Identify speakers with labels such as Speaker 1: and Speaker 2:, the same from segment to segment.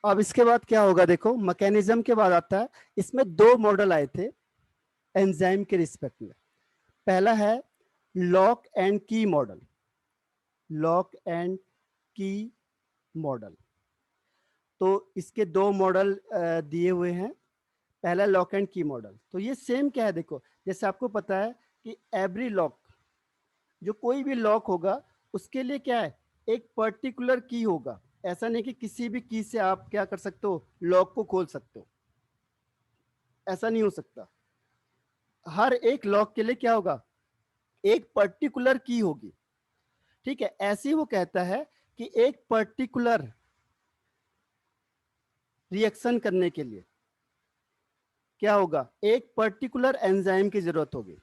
Speaker 1: अब इसके बाद क्या होगा, देखो मैकेनिज्म के बाद आता है, इसमें दो मॉडल आए थे एंजाइम के रिस्पेक्ट में। पहला है लॉक एंड की मॉडल, लॉक एंड की मॉडल। तो इसके दो मॉडल दिए हुए हैं। पहला लॉक एंड की मॉडल, तो ये सेम क्या है, देखो जैसे आपको पता है कि एवरी लॉक, जो कोई भी लॉक होगा उसके लिए क्या है, एक पर्टिकुलर की होगा। ऐसा नहीं कि किसी भी की से आप क्या कर सकते हो, लॉक को खोल सकते हो, ऐसा नहीं हो सकता। हर एक लॉक के लिए क्या होगा, एक पर्टिकुलर की होगी। ठीक है, ऐसे ही वो कहता है कि एक पर्टिकुलर रिएक्शन करने के लिए क्या होगा, एक पर्टिकुलर एंजाइम की जरूरत होगी।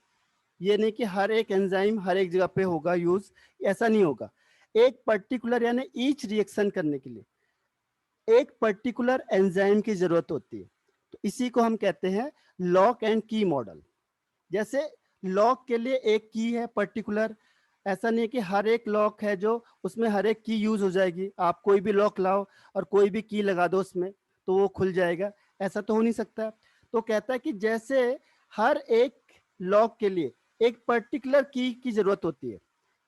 Speaker 1: ये नहीं कि हर एक एंजाइम हर एक जगह पे होगा यूज, ऐसा नहीं होगा। एक पर्टिकुलर यानी ईच रिएक्शन करने के लिए एक पर्टिकुलर एंजाइम की जरूरत होती है। तो इसी को हम कहते हैं लॉक एंड की मॉडल। जैसे लॉक के लिए एक की है पर्टिकुलर, ऐसा नहीं है कि हर एक लॉक है जो उसमें हर एक की यूज हो जाएगी। आप कोई भी लॉक लाओ और कोई भी की लगा दो उसमें तो वो खुल जाएगा, ऐसा तो हो नहीं सकता। तो कहता है कि जैसे हर एक लॉक के लिए एक पर्टिकुलर की जरूरत होती है,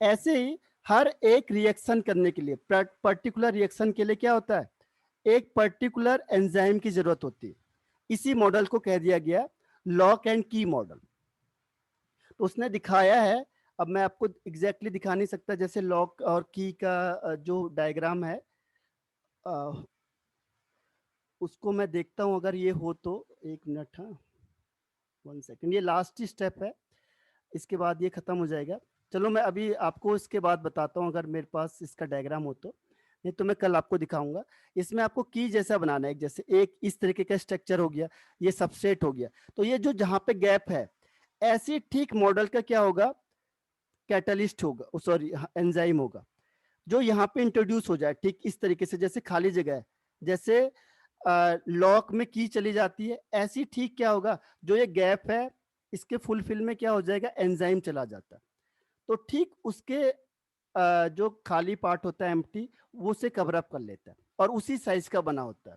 Speaker 1: ऐसे ही हर एक रिएक्शन करने के लिए, पर्टिकुलर रिएक्शन के लिए क्या होता है, एक पर्टिकुलर एंजाइम की जरूरत होती है। इसी मॉडल को कह दिया गया लॉक एंड की मॉडल। तो उसने दिखाया है, अब मैं आपको एग्जैक्टली दिखा नहीं सकता, जैसे लॉक और की का जो डायग्राम है उसको मैं देखता हूं, अगर ये हो तो। एक मिनट, हाँ 1 सेकंड, ये लास्ट स्टेप है, इसके बाद ये खत्म हो जाएगा। चलो मैं अभी आपको इसके बाद बताता हूँ, अगर मेरे पास इसका डायग्राम हो तो, नहीं तो मैं कल आपको दिखाऊंगा। इसमें आपको की जैसा बनाना है, जैसे एक इस तरीके का स्ट्रक्चर हो गया, ये सबसेट हो गया। तो ये जो जहां पे गैप है, ऐसे ठीक मॉडल का क्या होगा, कैटलिस्ट होगा, सॉरी एंजाइम होगा, जो यहाँ पे इंट्रोड्यूस हो जाए ठीक इस तरीके से, जैसे खाली जगह है, जैसे लॉक में की चली जाती है, ऐसी ठीक क्या होगा, जो ये गैप है इसके फुलफिल में क्या हो जाएगा, एंजाइम चला जाता है। तो ठीक उसके जो खाली पार्ट होता है एम्प्टी, वो उसे कवर अप कर लेता है और उसी साइज का बना होता है।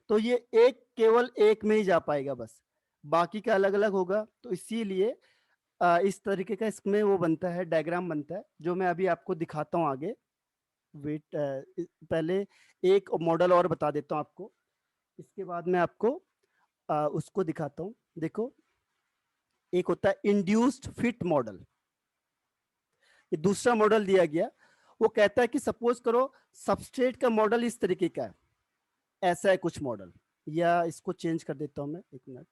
Speaker 1: तो ये एक केवल एक में ही जा पाएगा बस, बाकी का अलग अलग होगा। तो इसीलिए इस तरीके का इसमें वो बनता है, डायग्राम बनता है, जो मैं अभी आपको दिखाता हूँ आगे। वेट, पहले एक मॉडल और बता देता हूँ आपको, इसके बाद मैं आपको उसको दिखाता हूँ। देखो, एक होता है इंड्यूस्ड फिट मॉडल, ये दूसरा मॉडल दिया गया। वो कहता है कि सपोज करो सबस्ट्रेट का मॉडल इस तरीके का है, ऐसा है कुछ मॉडल, या इसको चेंज कर देता हूं मैं, एक मिनट।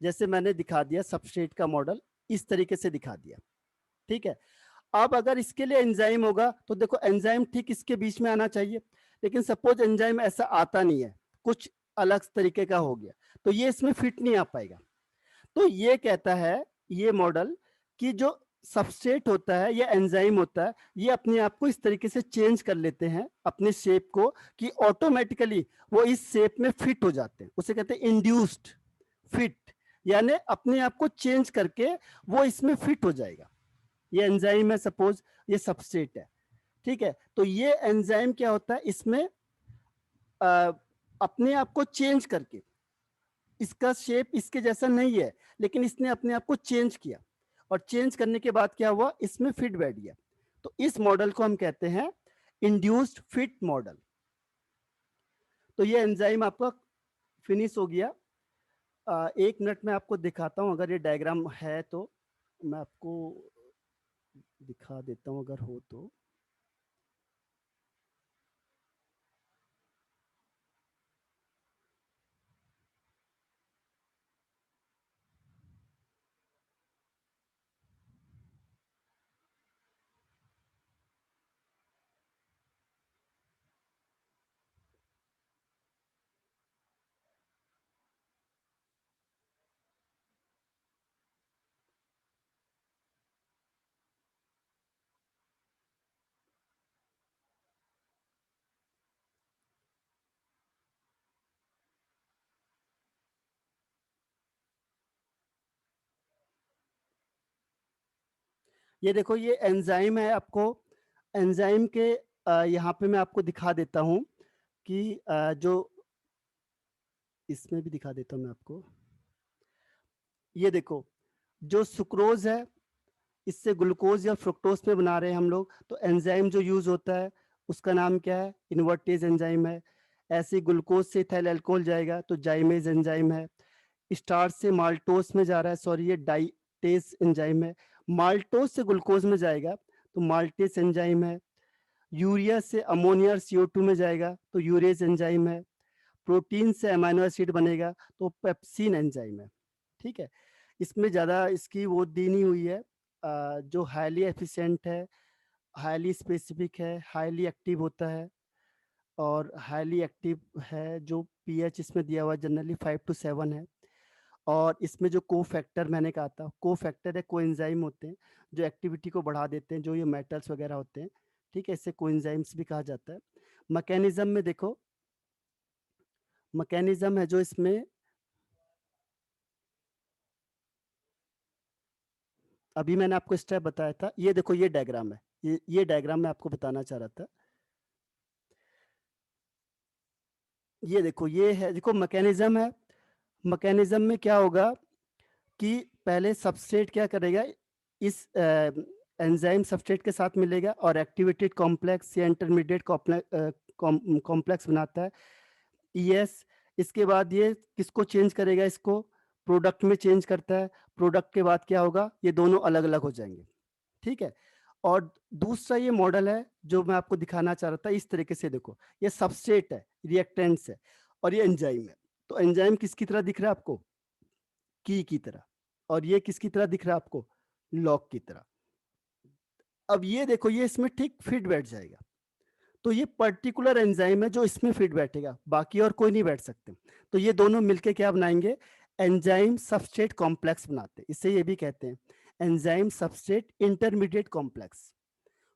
Speaker 1: जैसे मैंने दिखा दिया सबस्ट्रेट का मॉडल, इस तरीके से दिखा दिया, ठीक है। अब अगर इसके लिए एंजाइम होगा तो देखो एंजाइम ठीक इसके बीच में आना चाहिए, लेकिन सपोज एंजाइम ऐसा आता नहीं है, कुछ अलग तरीके का हो गया, तो ये इसमें फिट नहीं आ पाएगा। तो ये कहता है ये मॉडल कि जो सबस्ट्रेट होता है या एंजाइम होता है, ये अपने आप को इस तरीके से चेंज कर लेते हैं अपने शेप को, कि ऑटोमेटिकली वो इस शेप में फिट हो जाते हैं। उसे कहते हैं इंड्यूस्ड फिट, यानी अपने आप को चेंज करके वो इसमें फिट हो जाएगा। ये एंजाइम है, सपोज ये सबस्ट्रेट है, ठीक है। तो ये एंजाइम क्या होता है, इसमें अपने आप को चेंज करके, इसका शेप इसके जैसा नहीं है, लेकिन इसने अपने आप को चेंज किया, और चेंज करने के बाद क्या हुआ, इसमें फिट बैठ गया। तो इस मॉडल को हम कहते हैं इंड्यूस्ड फिट मॉडल। तो ये एंजाइम आपका फिनिश हो गया। 1 मिनट में आपको दिखाता हूं, अगर ये डायग्राम है तो मैं आपको दिखा देता हूं, अगर हो तो। ये देखो ये एंजाइम है, आपको एंजाइम के यहाँ पे मैं आपको दिखा देता हूँ कि जो इसमें भी दिखा देता हूँ मैं आपको। ये देखो, जो सुक्रोज है इससे ग्लूकोज या फ्रुक्टोज पे बना रहे हैं हम लोग, तो एंजाइम जो यूज होता है उसका नाम क्या है? इन्वर्टेज एंजाइम है। ऐसे ग्लूकोज से इथाइल अल्कोहल जाएगा तो जाइमेज एंजाइम है। स्टार्च से माल्टोस में जा रहा है, सॉरी ये डाइटेज एंजाइम है। माल्टोस से ग्लूकोज में जाएगा तो माल्टेस एंजाइम है। यूरिया से अमोनिया और CO2 में जाएगा तो यूरेज एंजाइम है। प्रोटीन से अमाइनो एसिड बनेगा तो पेप्सिन एंजाइम है। ठीक है, इसमें ज़्यादा इसकी वो दी नहीं हुई है। जो हाईली एफिशिएंट है, हाईली स्पेसिफिक है, हाईली एक्टिव होता है, और हाईली एक्टिव है जो पीएच इसमें दिया हुआ जनरली 5 to 7 है। और इसमें जो को फैक्टर मैंने कहा था, को फैक्टर है कोएंजाइम होते हैं जो एक्टिविटी को बढ़ा देते हैं, जो ये मेटल्स वगैरह होते हैं। ठीक है, इसे कोएंजाइम्स भी कहा जाता है। मैकेनिज्म में देखो, मैकेनिज्म है जो इसमें, अभी मैंने आपको स्टेप बताया था। ये देखो, ये डायग्राम है, ये डायग्राम मैं आपको बताना चाह रहा था। ये देखो, ये है, देखो मैकेनिज्म है। मैकेनिज्म में क्या होगा कि पहले सबस्ट्रेट क्या करेगा, इस एंजाइम सबस्ट्रेट के साथ मिलेगा और एक्टिवेटेड कॉम्प्लेक्स या इंटरमीडिएट कॉम्प्लेक्स बनाता है, ES। इसके बाद ये किसको चेंज करेगा, इसको प्रोडक्ट में चेंज करता है। प्रोडक्ट के बाद क्या होगा, ये दोनों अलग अलग हो जाएंगे। ठीक है, और दूसरा ये मॉडल है जो मैं आपको दिखाना चाह रहा था, इस तरीके से देखो, ये सबस्ट्रेट है, रिएक्टेंट्स है, और ये एंजाइम है। तो एंजाइम किसकी तरह दिख रहा है आपको? की तरह। और ये किसकी तरह दिख रहा है आपको? लॉग की तरह। अब ये देखो, ये इसमें ठीक फिट बैठ जाएगा। तो ये पर्टिकुलर एंजाइम है जो इसमें फिट बैठेगा, बाकी और कोई नहीं बैठ सकते। तो ये दोनों मिलके क्या बनाएंगे? एंजाइम सबस्ट्रेट कॉम्प्लेक्स बनाते हैं। इसे ये भी कहते हैं एंजाइम सबस्ट्रेट इंटरमीडिएट कॉम्प्लेक्स।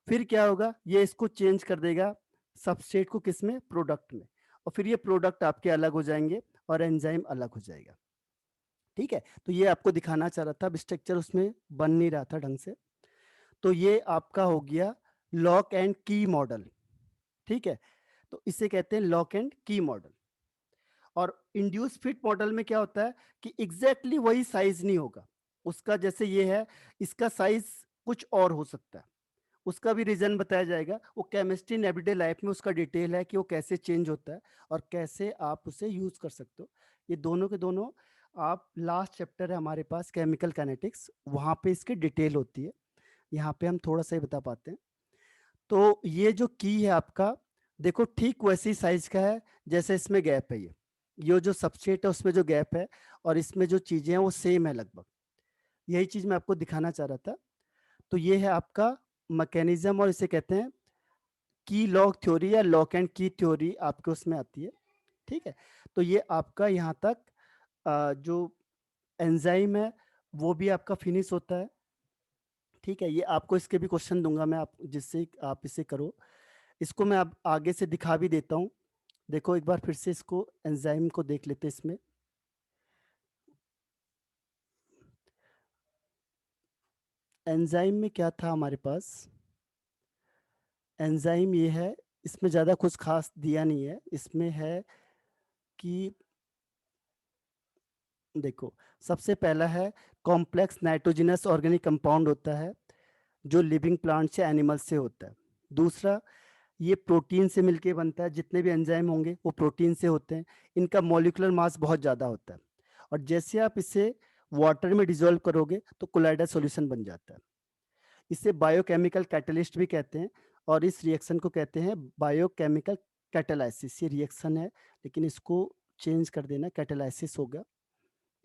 Speaker 1: फिर क्या होगा, ये इसको चेंज कर देगा सबस्ट्रेट को, किसमें? प्रोडक्ट में। और फिर ये प्रोडक्ट आपके अलग हो जाएंगे और एंजाइम अलग हो जाएगा। ठीक है, तो ये आपको दिखाना चाह रहा था, अब स्ट्रक्चर उसमें बन नहीं रहा था ढंग से। तो ये आपका हो गया लॉक एंड की मॉडल। ठीक है, तो इसे कहते हैं लॉक एंड की मॉडल। और इंड्यूस फिट मॉडल में क्या होता है कि एग्जैक्टली वही साइज नहीं होगा उसका, जैसे ये है, इसका साइज कुछ और हो सकता है। उसका भी रीजन बताया जाएगा, वो केमिस्ट्री इन एवरीडे लाइफ में उसका डिटेल है कि वो कैसे चेंज होता है और कैसे आप उसे यूज कर सकते हो। ये दोनों के दोनों, आप लास्ट चैप्टर है हमारे पास केमिकल काइनेटिक्स, वहां पे इसकी डिटेल होती है। यहाँ पे हम थोड़ा सा ही बता पाते हैं। तो ये जो की है आपका, देखो ठीक वैसी साइज का है जैसे इसमें गैप है। ये जो सबस्ट्रेट है उसमें जो गैप है और इसमें जो चीजें हैं वो सेम है लगभग। यही चीज मैं आपको दिखाना चाह रहा था। तो ये है आपका मैकेनिज्म, और इसे कहते हैं की लॉग थ्योरी या लॉक एंड की थ्योरी आपके उसमें आती है। ठीक है, तो ये आपका यहाँ तक जो एंजाइम है वो भी आपका फिनिश होता है। ठीक है, ये आपको इसके भी क्वेश्चन दूंगा मैं, आप जिससे आप इसे करो। इसको मैं अब आगे से दिखा भी देता हूँ। देखो एक बार फिर से इसको एंजाइम को देख लेते हैं इसमें। एंजाइम में क्या था हमारे पास? एंजाइम ये है, इसमें ज़्यादा कुछ खास दिया नहीं है। इसमें है कि देखो, सबसे पहला है कॉम्प्लेक्स नाइट्रोजनस ऑर्गेनिक कंपाउंड होता है जो लिविंग प्लांट से एनिमल से होता है। दूसरा, ये प्रोटीन से मिलके बनता है, जितने भी एंजाइम होंगे वो प्रोटीन से होते हैं। इनका मॉलिक्यूलर मास बहुत ज़्यादा होता है, और जैसे आप इसे वाटर में डिजोल्व करोगे तो कोलाइडल सॉल्यूशन बन जाता है। इसे बायोकेमिकल कैटलिस्ट भी कहते हैं, और इस रिएक्शन को कहते हैं बायोकेमिकल कैटालाइसिस। ये रिएक्शन है, लेकिन इसको चेंज कर देना, कैटालाइसिस होगा।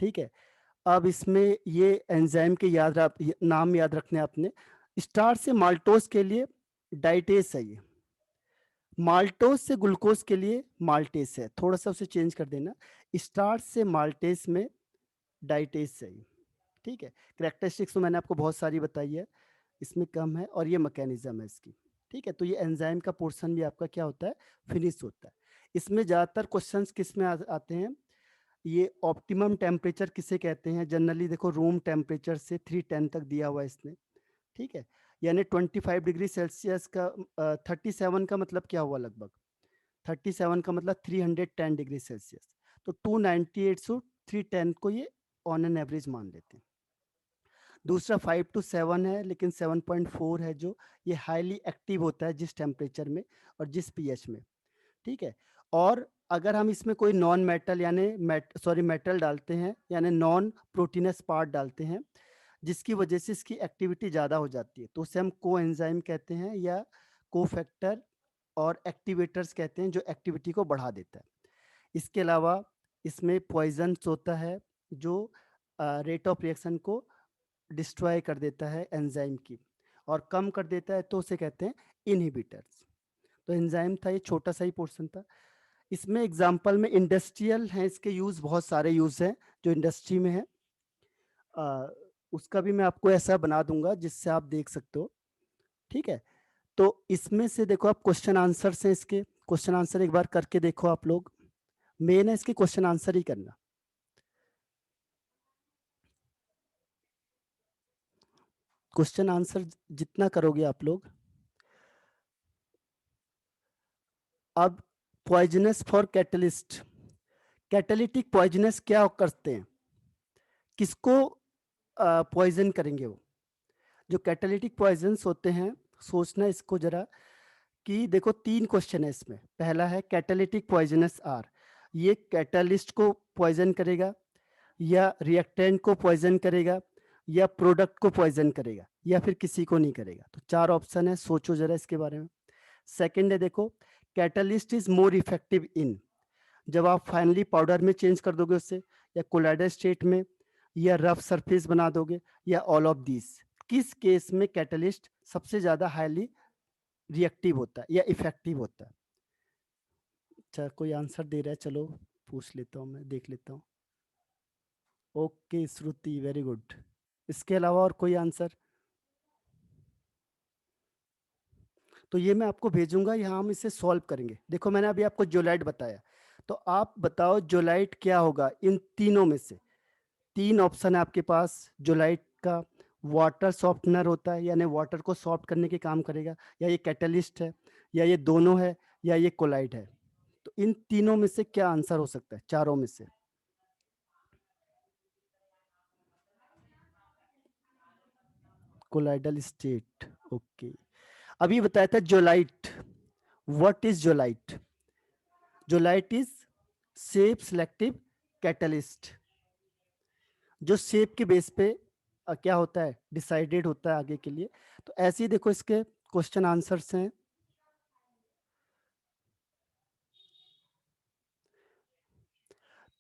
Speaker 1: ठीक है, अब इसमें ये एंजाइम के नाम याद रखने आपने। स्टार्च से माल्टोज के लिए डाइटेस है, ये माल्टोज से ग्लूकोज के लिए माल्टेस है, थोड़ा सा उसे चेंज कर देना। स्टार्च से माल्टेस में डाइटेस है ये। ठीक है, करेक्टरिस्टिक्स तो मैंने आपको बहुत सारी बताई है, इसमें कम है, और ये मैकेनिज्म है इसकी। ठीक है, तो ये एंजाइम का पोर्शन भी आपका क्या होता है? फिनिश होता है। इसमें ज़्यादातर क्वेश्चंस किस में आते हैं? ये ऑप्टिमम टेम्परेचर किसे कहते हैं? जनरली देखो, रूम टेम्परेचर से 310 तक दिया हुआ है इसने। ठीक है, यानी 25 डिग्री सेल्सियस का 37 का मतलब क्या हुआ लगभग? 37 का मतलब 310 डिग्री सेल्सियस। तो 298 से 310 को ये ऑन एन एवरेज मान लेते हैं। दूसरा 5 to 7 है, लेकिन 7.4 है जो ये हाईली एक्टिव होता है जिस टेम्परेचर में और जिस पीएच में, ठीक है। और अगर हम इसमें कोई नॉन मेटल यानी मेटल डालते हैं यानी नॉन प्रोटीनस पार्ट डालते हैं जिसकी वजह से इसकी एक्टिविटी ज़्यादा हो जाती है, तो उसे हम कोएंजाइम कहते हैं या कोफैक्टर और एक्टिवेटर्स कहते हैं जो एक्टिविटी को बढ़ा देता है। इसके अलावा इसमें पॉइजन्स होता है जो रेट ऑफ रिएक्शन को डिस्ट्रॉय कर देता है एंजाइम की और कम कर देता है, तो उसे कहते हैं इनहिबिटर्स। तो एंजाइम था, ये छोटा सा ही पोर्शन था। इसमें एग्जांपल में इंडस्ट्रियल हैं, इसके यूज़ बहुत सारे यूज़ हैं जो इंडस्ट्री में है। उसका भी मैं आपको ऐसा बना दूंगा जिससे आप देख सकते हो, ठीक है। तो इसमें से देखो आप क्वेश्चन आंसर से इसके क्वेश्चन आंसर एक बार करके देखो आप लोग। मेन है इसके क्वेश्चन आंसर ही करना। क्वेश्चन आंसर जितना करोगे आप लोग। अब poisonous for catalyst, catalytic poisonous क्या करते हैं, किसको पॉइजन करेंगे वो। जो कैटालिटिक पॉइजन्स होते हैं, सोचना इसको जरा कि देखो 3 क्वेश्चन है इसमें। पहला है कैटालिटिक पॉइजनस आर, ये कैटालिस्ट को पॉइजन करेगा या रिएक्टेंट को पॉइजन करेगा या प्रोडक्ट को पॉइजन करेगा या फिर किसी को नहीं करेगा। तो 4 ऑप्शन है, सोचो जरा इसके बारे में। सेकंड है देखो, catalyst is more effective in, जब आप फाइनली पाउडर में चेंज कर दोगे उससे, या कोलाइडल स्टेट में, या रफ सरफेस बना दोगे, या ऑल ऑफ दिस, किस केस में कैटलिस्ट सबसे ज्यादा हाईली रिएक्टिव होता है या इफेक्टिव होता है। अच्छा, कोई आंसर दे रहा है, चलो पूछ लेता हूँ, मैं देख लेता हूँ। ओके श्रुति, वेरी गुड। इसके अलावा और कोई आंसर? तो ये मैं आपको भेजूंगा, यहाँ हम इसे सॉल्व करेंगे। देखो मैंने अभी आपको जोलाइट बताया, तो आप बताओ जोलाइट क्या होगा इन तीनों में से। 3 ऑप्शन है आपके पास जोलाइट का। वाटर सॉफ्टनर होता है यानी वाटर को सॉफ्ट करने के काम करेगा, या ये कैटलिस्ट है, या ये दोनों है, या ये कोलाइड है। तो इन तीनों में से क्या आंसर हो सकता है, चारों में से? Colloidal state, okay. अभी बताया था zeolite, what is zeolite? Zeolite is shape selective catalyst, जो शेप के बेस पे क्या होता है, डिसाइडेड होता है आगे के लिए। तो ऐसे ही देखो इसके क्वेश्चन आंसर्स हैं।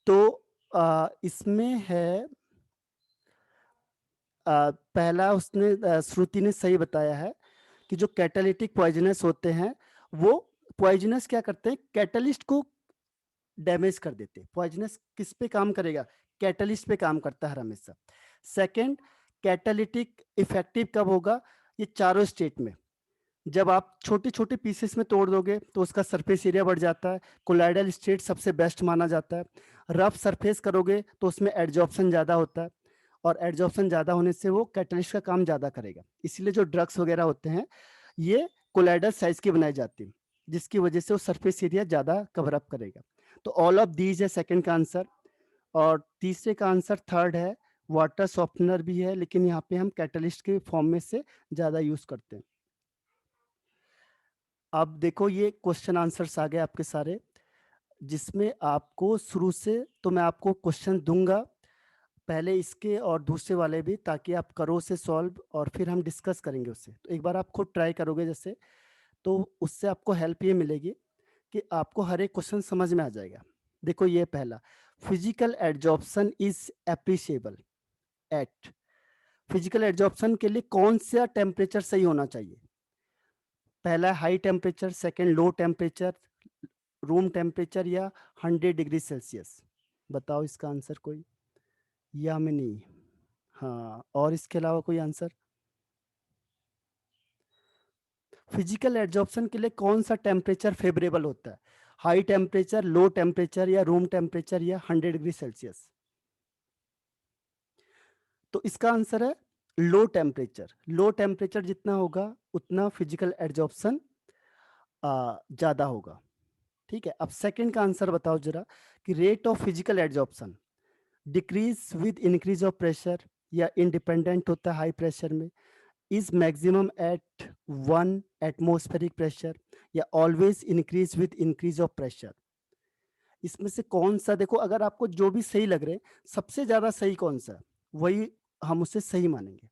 Speaker 1: तो इसमें है पहला उसने श्रुति ने सही बताया है कि जो कैटालिटिक पॉइजनस होते हैं वो पॉइजनस क्या करते हैं, कैटलिस्ट को डैमेज कर देते हैं। पॉइजनस किस पे काम करेगा, कैटलिस्ट पे काम करता है हमेशा। सेकंड, कैटालिटिक इफेक्टिव कब होगा, ये चारों स्टेट में। जब आप छोटे छोटे पीसेस में तोड़ दोगे तो उसका सरफेस एरिया बढ़ जाता है, कोलाइडल स्टेट सबसे बेस्ट माना जाता है। रफ सरफेस करोगे तो उसमें एड्जॉर्प्शन ज़्यादा होता है, और एड्जॉर्प्शन ज़्यादा होने से वो कैटलिस्ट का काम ज़्यादा करेगा। इसलिए जो ड्रग्स वगैरह होते हैं ये कोलाइडल साइज की बनाई जाती है, जिसकी वजह से वो सरफेस एरिया ज़्यादा कवर अप करेगा। तो ऑल ऑफ दीज है सेकंड का आंसर। और तीसरे का आंसर थर्ड है, वाटर सॉफ्टनर भी है, लेकिन यहाँ पे हम कैटलिस्ट के फॉर्म में से ज़्यादा यूज़ करते हैं। अब देखो ये क्वेश्चन आंसर्स आ गए आपके सारे, जिसमें आपको शुरू से तो मैं आपको क्वेश्चन दूंगा पहले इसके और दूसरे वाले भी, ताकि आप करो से सॉल्व और फिर हम डिस्कस करेंगे उससे। तो एक बार आप खुद ट्राई करोगे जैसे, तो उससे आपको हेल्प ये मिलेगी कि आपको हर एक क्वेश्चन समझ में आ जाएगा। देखो ये पहला, physical adsorption is appreciable at, physical adsorption के लिए कौन सा टेम्परेचर सही होना चाहिए? पहला high temperature, second low temperature, room temperature, या 100 डिग्री सेल्सियस। बताओ इसका आंसर कोई, या में नहीं? हाँ, और इसके अलावा कोई आंसर? फिजिकल एड्जॉर्प्शन के लिए कौन सा टेम्परेचर फेवरेबल होता है, हाई टेम्परेचर, लो टेम्परेचर, या रूम टेम्परेचर, या 100 डिग्री सेल्सियस? तो इसका आंसर है लो टेम्परेचर। लो टेम्परेचर जितना होगा उतना फिजिकल एड्जॉर्प्शन ज्यादा होगा। ठीक है, अब सेकंड का आंसर बताओ जरा कि rate of physical adsorption decrease with increase of pressure या इंडिपेंडेंट होता है हाई प्रेशर में, is maximum at 1 atmospheric pressure या always increase with increase of pressure. इसमें से कौन सा, देखो अगर आपको जो भी सही लग रहे हैं, सबसे ज्यादा सही कौन सा वही हम उसे सही मानेंगे।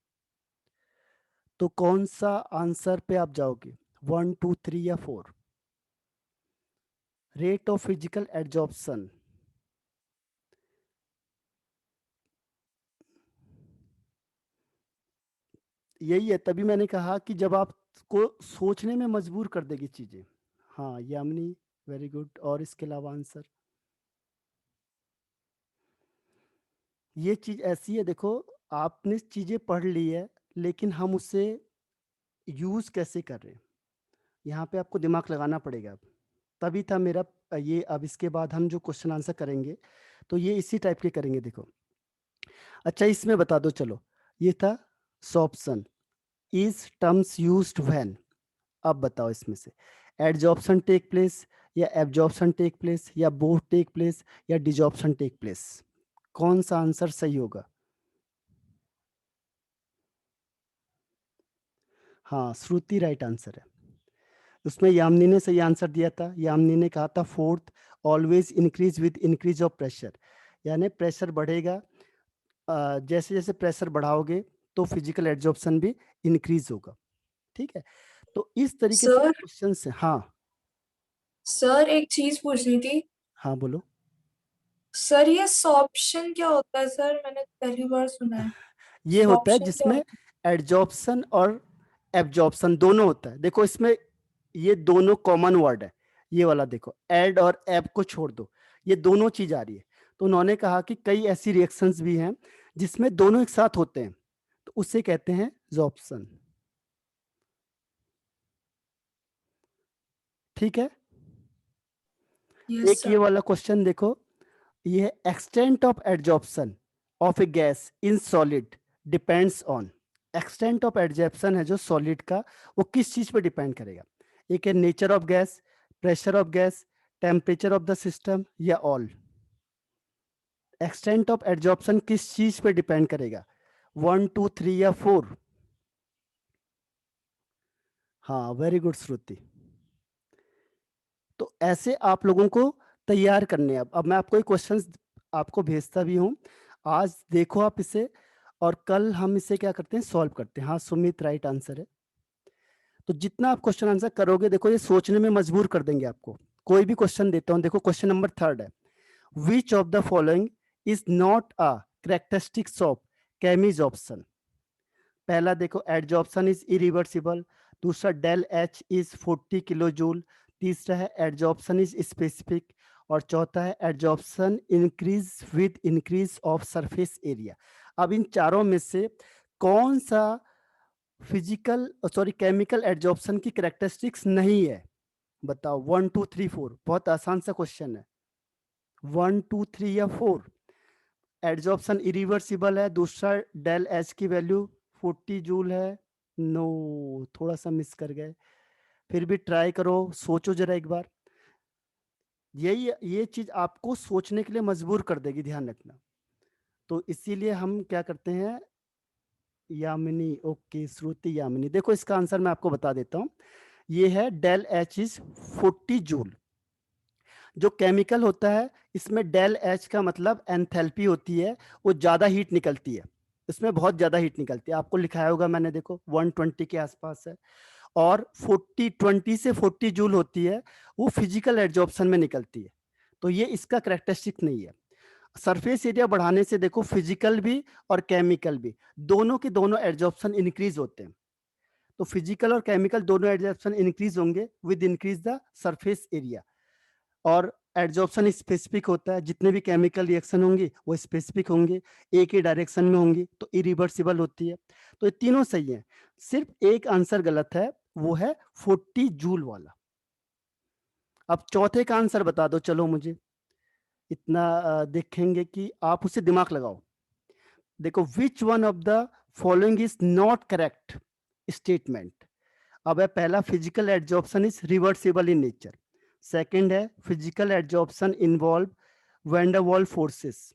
Speaker 1: तो कौन सा आंसर पे आप जाओगे, 1 2 3 या 4? रेट ऑफ फिजिकल एड्जॉर्प्शन, यही है, तभी मैंने कहा कि जब आपको सोचने में मजबूर कर देगी चीजें। हाँ यामिनी, वेरी गुड। और इसके अलावा आंसर, ये चीज ऐसी है, देखो आपने चीजें पढ़ ली है लेकिन हम उसे यूज कैसे कर रहे हैं, यहाँ पे आपको दिमाग लगाना पड़ेगा। अब तभी था मेरा ये, अब इसके बाद हम जो क्वेश्चन आंसर करेंगे तो ये इसी टाइप के करेंगे। देखो अच्छा इसमें बता दो, चलो ये था sorption, is terms used when. अब बताओ इसमें से एडजॉर्प्शन टेक प्लेस या एब्जॉर्प्शन टेक प्लेस या बोथ टेक प्लेस या डिजॉर्प्शन टेक प्लेस, कौन सा आंसर सही होगा? हाँ श्रुति राइट आंसर है। उसमें यामिनी ने सही आंसर दिया था, यामिनी ने कहा था fourth, always increase with increase of pressure, यानी प्रेशर बढ़ेगा, जैसे जैसे प्रेशर बढ़ाओगे तो फिजिकल एड्जॉर्प्शन भी इंक्रीज होगा। ठीक है, तो इस तरीके से
Speaker 2: सर
Speaker 1: क्वेश्चन से। हाँ
Speaker 2: सर एक चीज पूछनी थी।
Speaker 1: हाँ बोलो।
Speaker 2: सर ये सॉप्शन क्या होता है सर, मैंने पहली बार सुना है।
Speaker 1: ये होता है
Speaker 2: सॉप्शन क्या
Speaker 1: जिसमें
Speaker 2: होता
Speaker 1: एड्जॉर्प्शन और एब्जॉर्प्शन दोनों होता है। देखो इसमें ये दोनों कॉमन वर्ड है, ये वाला देखो एड और एब को छोड़ दो, ये दोनों चीज आ रही है। तो उन्होंने कहा कि कई ऐसी रिएक्शंस भी हैं जिसमें दोनों एक साथ होते हैं, तो उसे कहते हैं जॉर्प्शन। ठीक है,
Speaker 2: है? यस
Speaker 1: एक ये
Speaker 2: सर।
Speaker 1: वाला क्वेश्चन देखो, ये है extent of adsorption of A gas in solid depends on. Extent of adsorption है जो सॉलिड का, वो किस चीज पे डिपेंड करेगा? एक है nature of gas, pressure of gas, temperature of the system या ऑल। एक्सटेंट ऑफ एड्जॉर्प्शन किस चीज पे डिपेंड करेगा, 1 2 3 या 4? हाँ वेरी गुड श्रुति। तो ऐसे आप लोगों को तैयार करने हैं। अब मैं आपको एक क्वेश्चन आपको भेजता भी हूँ, आज देखो आप इसे, और कल हम इसे क्या करते हैं, सॉल्व करते हैं। हाँ सुमित राइट आंसर है। तो जितना आप क्वेश्चन आंसर करोगे, देखो ये सोचने में मजबूर कर देंगे आपको। कोई भी क्वेश्चन देता हूँ, देखो क्वेश्चन नंबर 3 है, which of the following is not a characteristics of chemisorption. पहला देखो एडजॉर्प्शन इज इरिवर्सिबल, दूसरा del H is 40 kilo joule, तीसरा है एडजॉर्प्शन इज स्पेसिफिक, और चौथा है adsorption increase with increase of surface area. अब इन चारों में से कौन सा फिजिकल सॉरी केमिकल एडजॉर्प्शन की कैरेक्टरिस्टिक्स नहीं है? बताओ 1 2 3 4, बहुत आसान सा क्वेश्चन है। 1 2 3 या 4? एड्जॉर्प्शन इरिवर्सिबल है, दूसरा डेल एच की वैल्यू 40 जूल है। नो, थोड़ा सा मिस कर गए, फिर भी ट्राई करो, सोचो जरा एक बार। यही ये चीज आपको सोचने के लिए मजबूर कर देगी, ध्यान रखना। तो इसीलिए हम क्या करते हैं, यामिनी, ओके श्रुति यामिनी, देखो इसका आंसर मैं आपको बता देता हूँ, ये है डेल एच इज 40 जूल। जो केमिकल होता है इसमें डेल एच का मतलब एंथैल्पी होती है, वो ज्यादा हीट निकलती है, इसमें बहुत ज्यादा हीट निकलती है, आपको लिखाया होगा मैंने, देखो 120 के आसपास है। और 20 से 40 जूल होती है, वो फिजिकल एड्जॉर्प्शन में निकलती है। तो ये इसका करेक्टरिस्टिक नहीं है। सरफेस एरिया बढ़ाने से देखो फिजिकल भी और केमिकल भी, दोनों के दोनों एड्जॉर्प्शन इंक्रीज होते हैं। तो फिजिकल और केमिकल दोनों एड्जॉर्प्शन इंक्रीज होंगे with increase the surface area. और एड्जॉर्प्शन स्पेसिफिक होता है, जितने भी केमिकल रिएक्शन होंगे वो स्पेसिफिक होंगे, एक ही डायरेक्शन में होंगी, तो इरिवर्सिबल होती है। तो ये तीनों सही है, सिर्फ एक आंसर गलत है, वो है 40 जूल वाला। अब चौथे का आंसर बता दो, चलो मुझे इतना देखेंगे कि आप उसे दिमाग लगाओ। देखो which one of the following is not correct statement. अब है पहला, physical adsorption is reversible in nature. Second है physical adsorption involve van der Waal forces.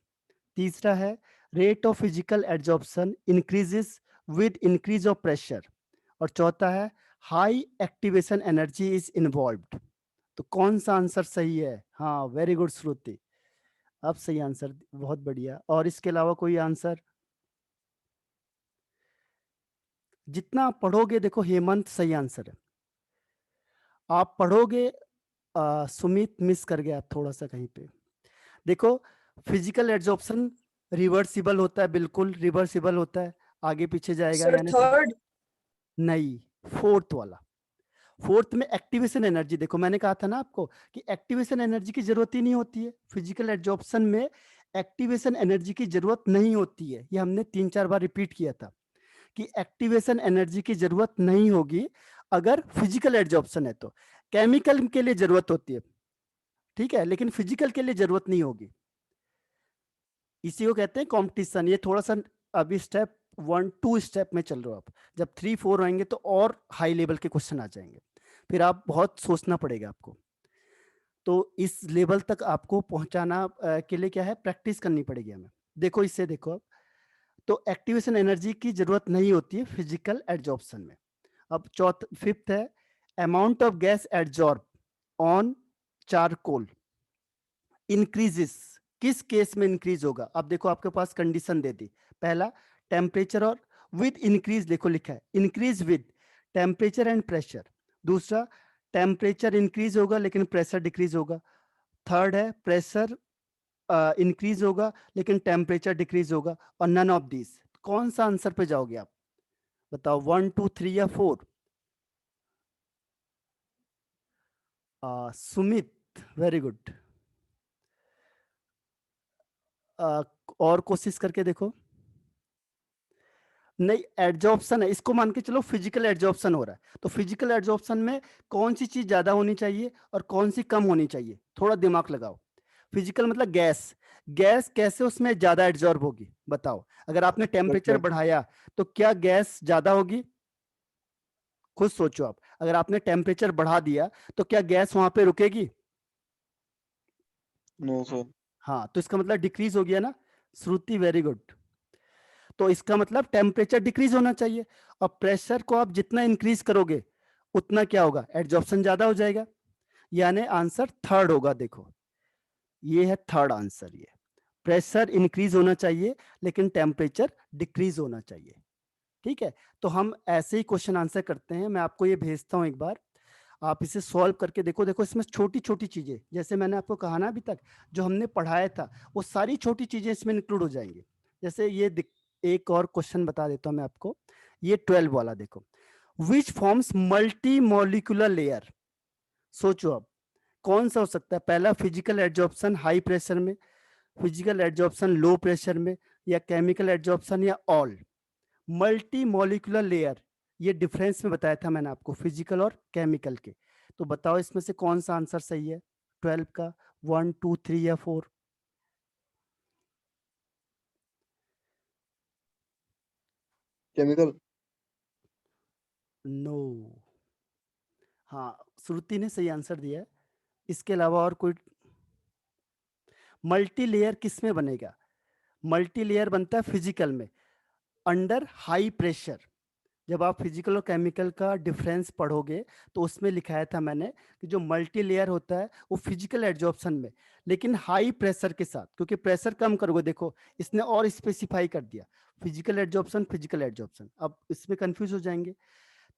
Speaker 1: तीसरा है rate of physical adsorption increases with increase of pressure. और चौथा है high activation energy is involved. तो कौन सा आंसर सही है? हाँ, वेरी गुड श्रुति, अब सही आंसर, बहुत बढ़िया। और इसके अलावा कोई आंसर? जितना आप पढ़ोगे, देखो हेमंत सही आंसर है, आप पढ़ोगे। सुमित मिस कर गया आप थोड़ा सा कहीं पे। देखो फिजिकल एड्जॉर्प्शन रिवर्सिबल होता है, बिल्कुल रिवर्सिबल होता है, आगे पीछे जाएगा
Speaker 2: सर
Speaker 1: यानी
Speaker 2: थर्ड।
Speaker 1: नहीं, फोर्थ वाला। फोर्थ में एक्टिवेशन एनर्जी, देखो मैंने कहा था ना आपको कि एक्टिवेशन एनर्जी की जरूरत ही नहीं होती है फिजिकल एड्जॉर्प्शन में, एक्टिवेशन एनर्जी की जरूरत नहीं होती है। ये हमने 3-4 बार रिपीट किया था कि एक्टिवेशन एनर्जी की जरूरत नहीं होगी अगर फिजिकल एड्जॉर्प्शन है। तो केमिकल के लिए जरूरत होती है, ठीक है, लेकिन फिजिकल के लिए जरूरत नहीं होगी। इसी को कहते हैं कंपटीशन। ये थोड़ा सा अभी स्टेप 1-2 स्टेप में चल रहे हो आप, जब 3-4 आएंगे तो और हाई लेवल के क्वेश्चन आ जाएंगे, फिर आप बहुत सोचना पड़ेगा आपको। तो इस लेवल तक आपको पहुंचाना के लिए क्या है, प्रैक्टिस करनी पड़ेगी हमें। देखो इससे देखो अब, तो एक्टिवेशन एनर्जी की जरूरत नहीं होती है फिजिकल एड्जॉर्प्शन में। अब फिफ्थ है amount of gas adsorb on charcoal increases. किस केस में इंक्रीज होगा? अब देखो आपके पास कंडीशन दे दी, पहला टेम्परेचर और विद इंक्रीज, देखो लिखा है increase with temperature and pressure. दूसरा टेम्परेचर इंक्रीज होगा लेकिन प्रेशर डिक्रीज होगा। थर्ड है प्रेशर इंक्रीज होगा लेकिन टेम्परेचर डिक्रीज होगा। और नन ऑफ दिस, कौन सा आंसर पे जाओगे आप? बताओ 1, 2, 3 या 4? Sumit very good. और कोशिश करके देखो। नहीं, एड्जॉर्प्शन है, इसको मान के चलो फिजिकल एड्जॉर्प्शन हो रहा है, तो फिजिकल एड्जॉर्प्शन में कौन सी चीज ज्यादा होनी चाहिए और कौन सी कम होनी चाहिए? थोड़ा दिमाग लगाओ। फिजिकल मतलब गैस, गैस कैसे उसमें ज्यादा एड्जॉर्ब होगी बताओ? अगर आपने टेम्परेचर बढ़ाया तो क्या गैस ज्यादा होगी? खुद सोचो आप, अगर आपने टेम्परेचर बढ़ा दिया तो क्या गैस वहां पे रुकेगी?
Speaker 3: No sir.
Speaker 1: हाँ, तो इसका मतलब डिक्रीज हो गया ना। Shruti very good. तो इसका मतलब टेम्परेचर डिक्रीज होना चाहिए, और प्रेशर को आप जितना इंक्रीज करोगे उतना क्या होगा, एड्जॉर्प्शन ज्यादा हो जाएगा। यानी आंसर थर्ड होगा। देखो ये है थर्ड आंसर, ये प्रेशर इंक्रीज होना चाहिए लेकिन टेम्परेचर डिक्रीज होना चाहिए। ठीक है, तो हम ऐसे ही क्वेश्चन आंसर करते हैं, मैं आपको ये भेजता हूं एक बार, आप इसे सॉल्व करके देखो। देखो इसमें छोटी छोटी चीजें, जैसे मैंने आपको कहा ना अभी तक जो हमने पढ़ाया था, वो सारी छोटी चीजें इसमें इंक्लूड हो जाएंगी। जैसे ये एक और क्वेश्चन बता देता हूं मैं आपको, ये 12 वाला देखो, which forms multi molecular layer. सोचो अब कौन सा हो सकता है? पहला फिजिकल एड्जॉर्प्शन हाई प्रेशर में, फिजिकल एड्जॉर्प्शन लो प्रेशर में, या केमिकल एड्जॉर्प्शन, या ऑल। मल्टी मॉलिक्यूलर लेयर, ये डिफरेंस में बताया था मैंने आपको फिजिकल और केमिकल के। तो बताओ इसमें से कौन सा आंसर सही है 12 का? 1, 2, 3 या 4?
Speaker 3: केमिकल।
Speaker 1: नो। हाँ, श्रुति ने सही आंसर दिया है। इसके अलावा और कोई? मल्टी लेयर किस में बनेगा? मल्टी लेयर बनता है फिजिकल में अंडर हाई प्रेशर। जब आप फिजिकल और केमिकल का डिफरेंस पढ़ोगे तो उसमें लिखाया था मैंने कि जो मल्टी लेयर होता है वो फिजिकल एड्जॉर्प्शन में, लेकिन हाई प्रेशर के साथ, क्योंकि प्रेशर कम करोगे। देखो इसने और स्पेसिफाई कर दिया, फिजिकल एड्जॉर्प्शन फिजिकल एड्जॉर्प्शन, अब इसमें कंफ्यूज हो जाएंगे।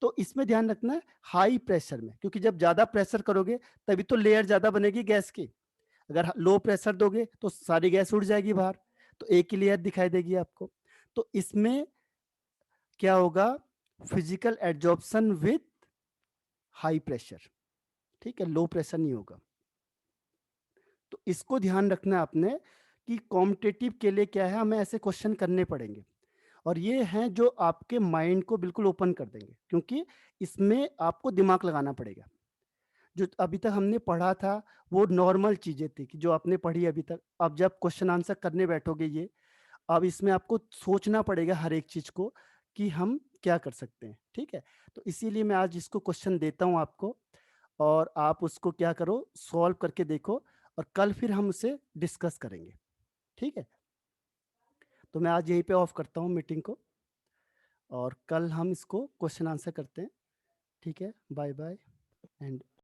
Speaker 1: तो इसमें ध्यान रखना है हाई प्रेशर में, क्योंकि जब ज्यादा प्रेशर करोगे तभी तो लेयर ज्यादा बनेगी गैस की। अगर लो प्रेशर दोगे तो सारी गैस उड़ जाएगी बाहर, तो एक ही लेयर दिखाई देगी आपको। तो इसमें क्या होगा, physical adsorption with high pressure, ठीक है, लो प्रेशर नहीं होगा। तो इसको ध्यान रखना है आपने कि कॉम्पिटिटिव के लिए क्या है, हमें ऐसे क्वेश्चन करने पड़ेंगे, और ये हैं जो आपके माइंड को बिल्कुल ओपन कर देंगे, क्योंकि इसमें आपको दिमाग लगाना पड़ेगा। जो अभी तक हमने पढ़ा था वो नॉर्मल चीजें थी कि जो आपने पढ़ी अभी तक, अब जब क्वेश्चन आंसर करने बैठोगे ये, अब इसमें आपको सोचना पड़ेगा हर एक चीज को कि हम क्या कर सकते हैं। ठीक है, तो इसीलिए मैं आज इसको क्वेश्चन देता हूं आपको, और आप उसको क्या करो, सॉल्व करके देखो, और कल फिर हम उसे डिस्कस करेंगे। ठीक है, तो मैं आज यहीं पे ऑफ करता हूँ मीटिंग को, और कल हम इसको क्वेश्चन आंसर करते हैं। ठीक है, बाय बाय एंड